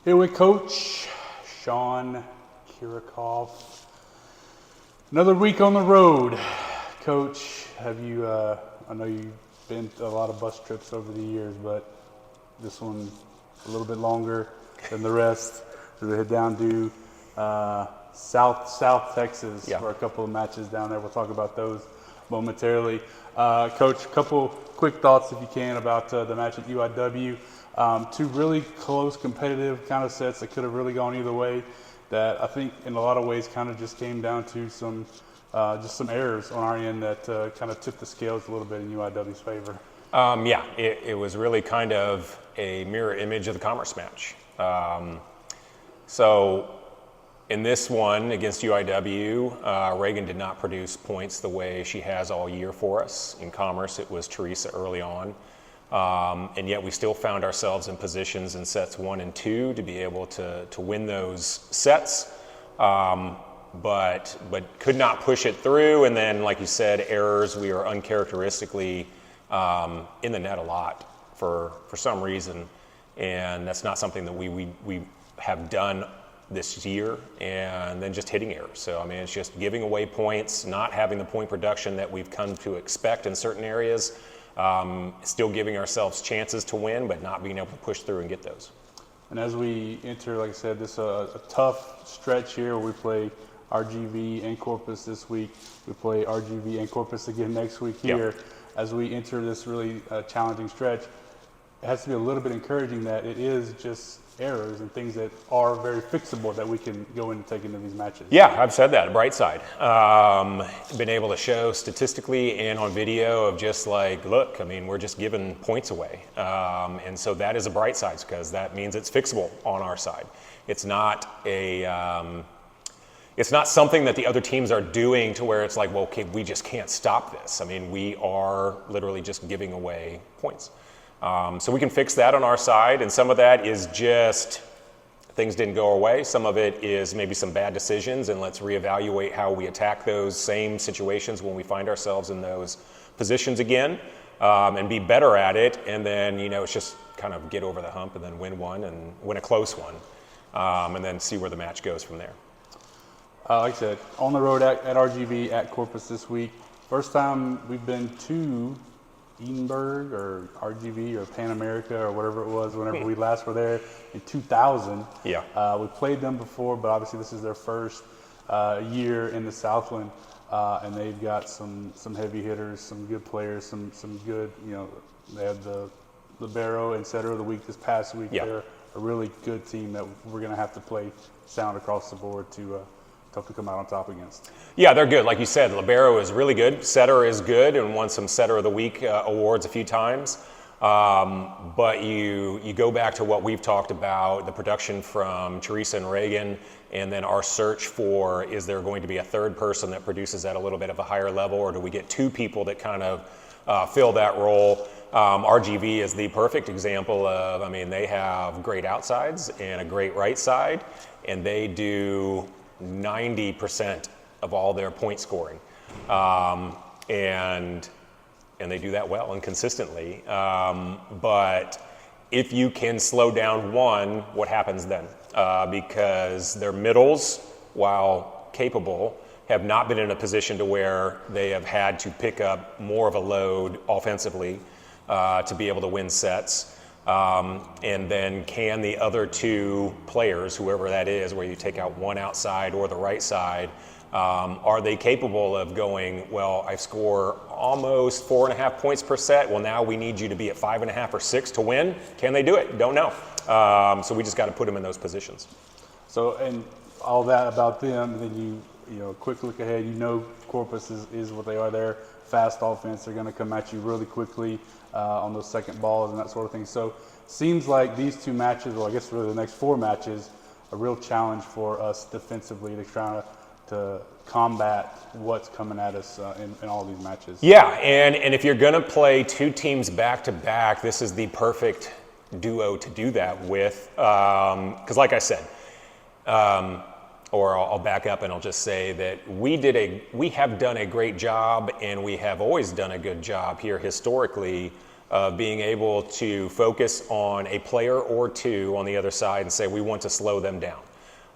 Here with Coach Sean Kiracofe. Another week on the road. Coach, have you, I know you've been to a lot of bus trips over the years, but this one a little bit longer than the rest. We head down to South Texas for a couple of matches down there. We'll talk about those momentarily. Coach, a couple quick thoughts, if you can, about the match at UIW. Two really close, competitive kind of sets that could have really gone either way. That I think, in a lot of ways, kind of just came down to some errors on our end that kind of tipped the scales a little bit in UIW's favor. It was really kind of a mirror image of the Commerce match. So in this one against UIW, Reagan did not produce points the way she has all year for us. In Commerce, it was Teresa early on. And yet we still found ourselves in positions in sets 1 and 2 to be able to win those sets, but could not push it through. And then, like you said, errors. We are uncharacteristically in the net a lot for some reason, and that's not something that we have done this year. And then just hitting errors. So I mean, it's just giving away points, not having the point production that we've come to expect in certain areas. Still giving ourselves chances to win, but not being able to push through and get those. And as we enter, like I said, this a tough stretch here where we play RGV and Corpus this week. We play RGV and Corpus again next week here. Yep. As we enter this really challenging stretch, it has to be a little bit encouraging that it is just errors and things that are very fixable that we can go in and take into these matches. Yeah, I've said that, bright side. Been able to show statistically and on video of just like, look, I mean, we're just giving points away. And so that is a bright side because that means it's fixable on our side. It's not it's not something that the other teams are doing to where it's like, well, okay, we just can't stop this. I mean, we are literally just giving away points. So we can fix that on our side, and some of that is just things didn't go our way. Some of it is maybe some bad decisions, and let's reevaluate how we attack those same situations when we find ourselves in those positions again, and be better at it. And then, it's just kind of get over the hump and then win one and win a close one, and then see where the match goes from there. Like I said, on the road at RGV at Corpus this week. First time we've been to Edinburgh or RGV or Pan America or whatever it was whenever we last were there in 2000. Yeah. We played them before, but obviously this is their first year in the Southland, and they've got some heavy hitters, some good players, some good, they had the Libero and Setter of the week this past week. Yeah. They're a really good team that we're going to have to play sound across the board to come out on top against. Yeah, they're good. Like you said, Libero is really good. Setter is good and won some Setter of the Week awards a few times. But you go back to what we've talked about, the production from Teresa and Reagan, and then our search for, is there going to be a third person that produces at a little bit of a higher level, or do we get two people that kind of fill that role? RGV is the perfect example of, they have great outsides and a great right side, and they do 90% of all their point scoring, and they do that well and consistently. But if you can slow down one, what happens then? Because their middles, while capable, have not been in a position to where they have had to pick up more of a load offensively to be able to win sets. And then can the other two players, whoever that is, where you take out one outside or the right side, are they capable of going, well, I score almost 4.5 points per set. Well, now we need you to be at 5.5 or 6 to win. Can they do it? Don't know. So we just got to put them in those positions. So, and all that about them, and then a quick look ahead, Corpus is what they are. They're fast offense. They're going to come at you really quickly on those second balls and that sort of thing. So seems like these two matches, or I guess really the next 4 matches, a real challenge for us defensively to try to combat what's coming at us in all these matches. Yeah, and if you're going to play two teams back to back, this is the perfect duo to do that with. Because like I said, or I'll back up and I'll just say that we have done a great job, and we have always done a good job here historically of being able to focus on a player or two on the other side and say, we want to slow them down.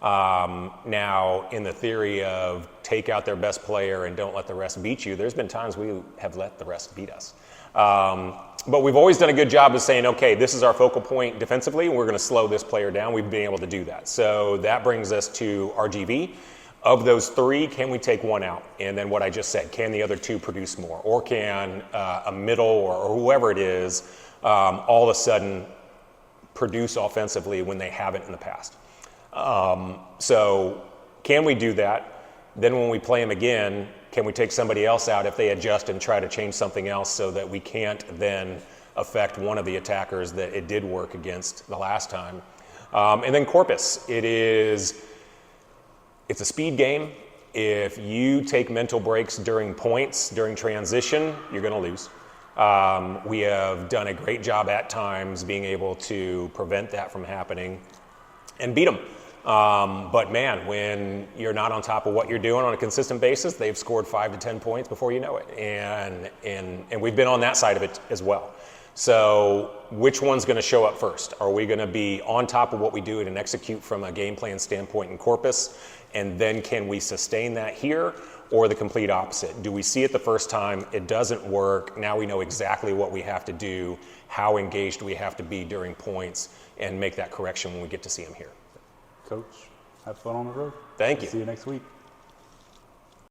Now, in the theory of take out their best player and don't let the rest beat you, there's been times we have let the rest beat us. But we've always done a good job of saying, okay, this is our focal point defensively, and we're going to slow this player down. We've been able to do that. So that brings us to RGV. Of those three, can we take one out? And then what I just said, can the other two produce more? Or can a middle or whoever it is all of a sudden produce offensively when they haven't in the past? So can we do that? Then when we play them again, can we take somebody else out if they adjust and try to change something else so that we can't then affect one of the attackers that it did work against the last time? And then Corpus, it's a speed game. If you take mental breaks during points, during transition, you're going to lose. We have done a great job at times being able to prevent that from happening and beat them. But man, when you're not on top of what you're doing on a consistent basis, they've scored 5 to 10 points before you know it. And we've been on that side of it as well. So which one's going to show up first? Are we going to be on top of what we do and execute from a game plan standpoint in Corpus? And then can we sustain that here, or the complete opposite? Do we see it the first time, it doesn't work, now we know exactly what we have to do, how engaged we have to be during points, and make that correction when we get to see them here. Coach, have fun on the road. Thank you. See you next week.